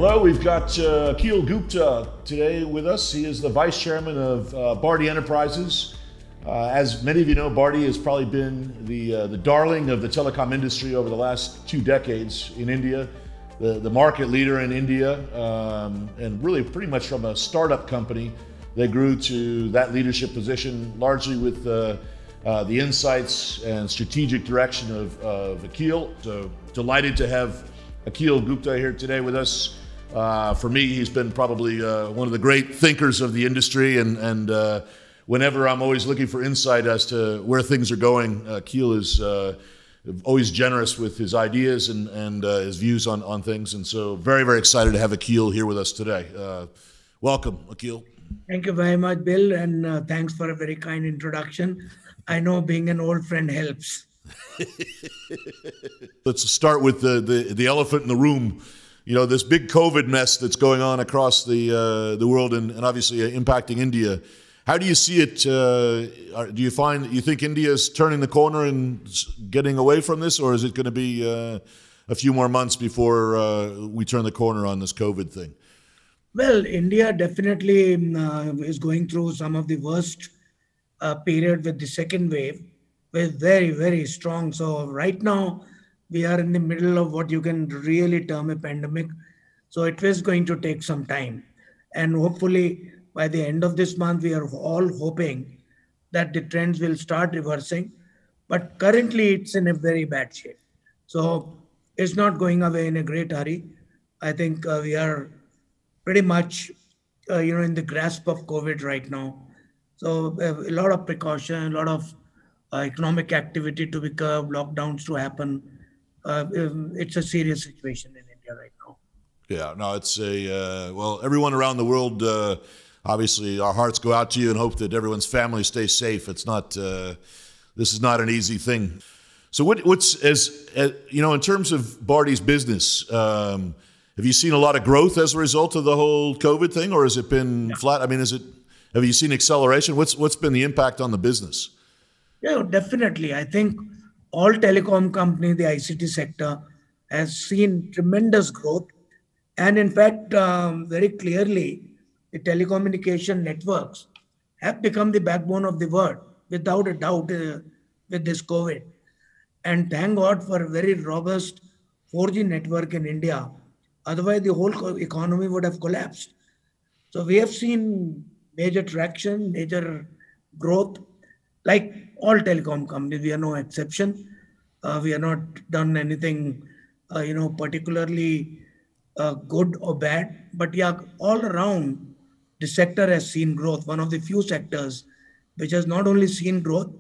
Hello, we've got Akhil Gupta today with us. He is the Vice Chairman of Bharti Enterprises. As many of you know, Bharti has probably been the darling of the telecom industry over the last 2 decades in India, the market leader in India, and really pretty much from a startup company, they grew to that leadership position largely with the insights and strategic direction of Akhil. So delighted to have Akhil Gupta here today with us. For me, he's been probably one of the great thinkers of the industry, and whenever I'm always looking for insight as to where things are going, Akhil is always generous with his ideas and his views on things. And so very, very excited to have Akhil here with us today. Welcome, Akhil. Thank you very much, Bill, and thanks for a very kind introduction. I know being an old friend helps. Let's start with the elephant in the room. You know, this big COVID mess that's going on across the world and obviously impacting India. How do you see it? Do you think India is turning the corner and getting away from this, or is it going to be a few more months before we turn the corner on this COVID thing? Well, India definitely is going through some of the worst period with the second wave, with very, very strong. So right now, we are in the middle of what you can really term a pandemic. So it is going to take some time. And hopefully, by the end of this month, we are all hoping that the trends will start reversing. But currently, it's in a very bad shape. So it's not going away in a great hurry. I think we are pretty much, in the grasp of COVID right now. So a lot of precaution, a lot of economic activity to be curbed, lockdowns to happen. It's a serious situation in India right now. Yeah, no, it's well, everyone around the world, obviously our hearts go out to you and hope that everyone's family stays safe. It's not, this is not an easy thing. So what's, in terms of Bharti's business, have you seen a lot of growth as a result of the whole COVID thing, or has it been flat? I mean, have you seen acceleration? What's been the impact on the business? Yeah, definitely. I think all telecom companies, the ICT sector, has seen tremendous growth. And in fact, very clearly, the telecommunication networks have become the backbone of the world, without a doubt, with this COVID. And thank God for a very robust 4G network in India. Otherwise, the whole economy would have collapsed. So we have seen major traction, major growth. Like all telecom companies, we are no exception. We have not done anything, particularly good or bad. But yeah, all around, the sector has seen growth. One of the few sectors which has not only seen growth,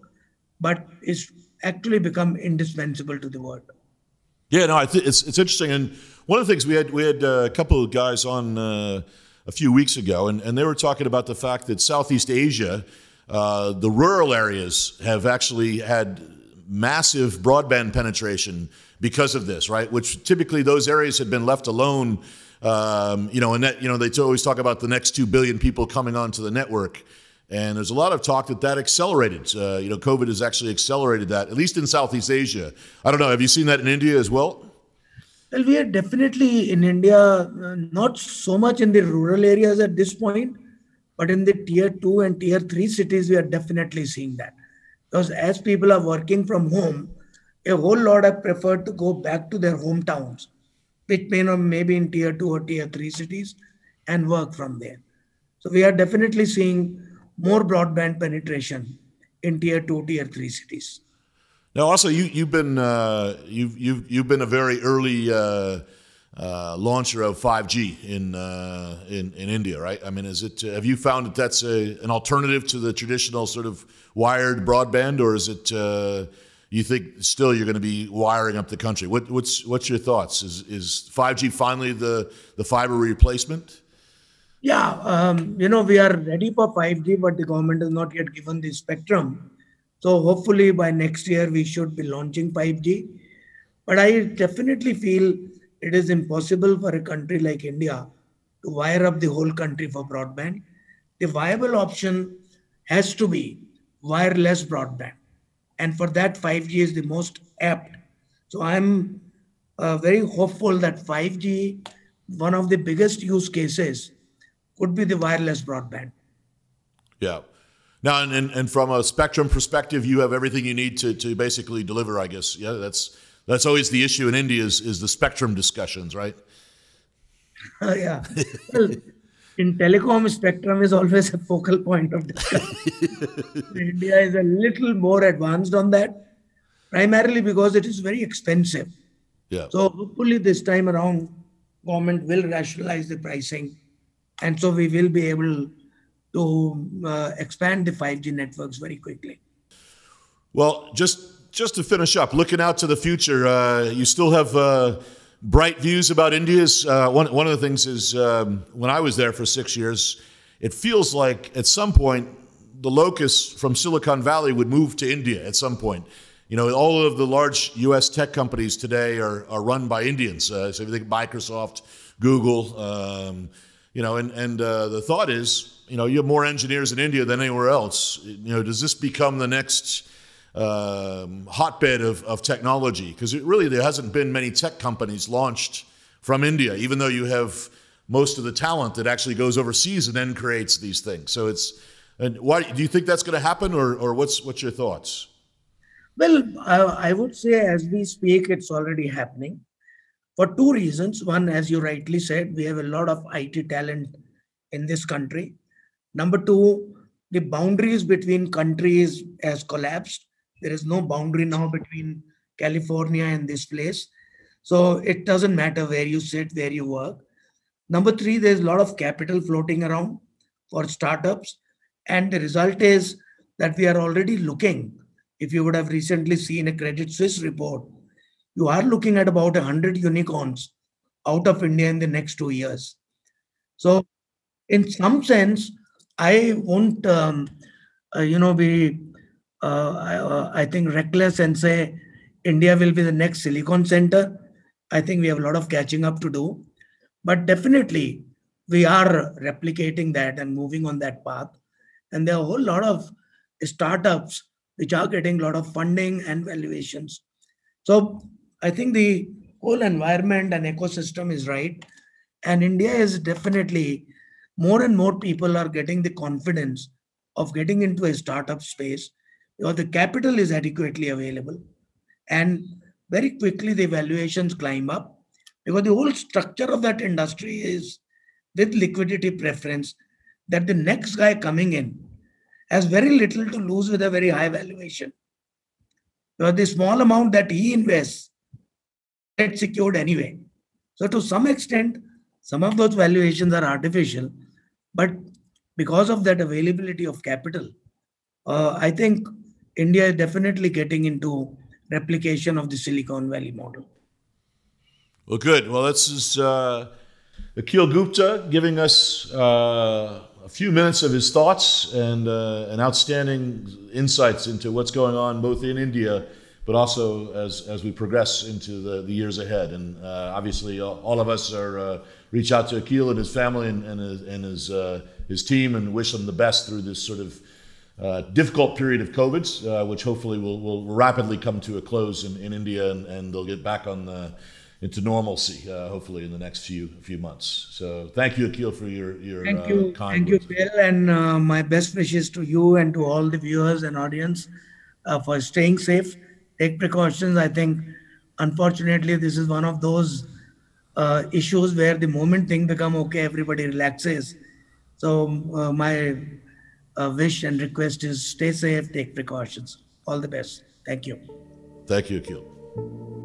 but is actually become indispensable to the world. Yeah, no, I think it's interesting. And one of the things we had a couple of guys on a few weeks ago, and they were talking about the fact that Southeast Asia, the rural areas have actually had massive broadband penetration because of this, right? Which typically those areas had been left alone, and they always talk about the next 2 billion people coming onto the network. And there's a lot of talk that accelerated. COVID has actually accelerated that, at least in Southeast Asia. I don't know, have you seen that in India as well? Well, we are definitely in India, not so much in the rural areas at this point, but in the tier 2 and tier 3 cities, we are definitely seeing that. Because as people are working from home, a whole lot have preferred to go back to their hometowns, which maybe in tier 2 or tier 3 cities, and work from there. So we are definitely seeing more broadband penetration in tier 2, tier 3 cities. Now, also, you've been a very early launcher of 5G in India, right? I mean, have you found that that's an alternative to the traditional sort of wired broadband, or is it you think still you're going to be wiring up the country? What's your thoughts? Is 5G finally the fiber replacement? Yeah, we are ready for 5G, but the government has not yet given the spectrum. So hopefully by next year, we should be launching 5G. But I definitely feel it is impossible for a country like India to wire up the whole country for broadband. The viable option has to be wireless broadband. And for that, 5G is the most apt. So I'm very hopeful that 5G one of the biggest use cases could be the wireless broadband. Yeah. Now, and from a spectrum perspective, you have everything you need to basically deliver, I guess. Yeah, that's always the issue in India is the spectrum discussions, right? Yeah. Well, in telecom, spectrum is always a focal point of discussion. India is a little more advanced on that, primarily because it is very expensive. Yeah. So hopefully this time around, government will rationalize the pricing, and so we will be able to expand the 5G networks very quickly. Well, just to finish up, looking out to the future, you still have bright views about India's. One of the things is when I was there for 6 years, it feels like at some point the locus from Silicon Valley would move to India at some point. You know, all of the large U.S. tech companies today are run by Indians. So if you think Microsoft, Google, you know, and the thought is, you know, you have more engineers in India than anywhere else. You know, does this become the next hotbed of technology? Because there hasn't been many tech companies launched from India, even though you have most of the talent that actually goes overseas and then creates these things. So and why do you think that's going to happen, or what's your thoughts? Well, I would say as we speak, it's already happening for two reasons. One, as you rightly said, we have a lot of IT talent in this country. Number two, the boundaries between countries has collapsed. There is no boundary now between California and this place. So it doesn't matter where you sit, where you work. Number three, there's a lot of capital floating around for startups. And the result is that we are already looking, if you would have recently seen a Credit Suisse report, you are looking at about 100 unicorns out of India in the next 2 years. So in some sense, I won't, be, I think, reckless and say India will be the next Silicon Center. I think we have a lot of catching up to do. But definitely, we are replicating that and moving on that path. And there are a whole lot of startups which are getting a lot of funding and valuations. So I think the whole environment and ecosystem is right. And India is definitely more and more people are getting the confidence of getting into a startup space because the capital is adequately available. And very quickly the valuations climb up because the whole structure of that industry is with liquidity preference that the next guy coming in has very little to lose with a very high valuation. Because the small amount that he invests gets secured anyway. So to some extent, some of those valuations are artificial, but because of that availability of capital, I think India is definitely getting into replication of the Silicon Valley model. Well, good. Well, this is Akhil Gupta giving us a few minutes of his thoughts and outstanding insights into what's going on both in India, but also as we progress into the years ahead. And obviously, all of us are reach out to Akhil and his family and his team and wish them the best through this sort of difficult period of COVID, which hopefully will rapidly come to a close in India and they'll get back into normalcy, hopefully in the next few months. So thank you, Akhil, for your kind words. Bill, and my best wishes to you and to all the viewers and audience for staying safe. Take precautions. I think, unfortunately, this is one of those issues where the moment things become okay, everybody relaxes. So my wish and request is stay safe, take precautions. All the best. Thank you. Thank you, Akhil.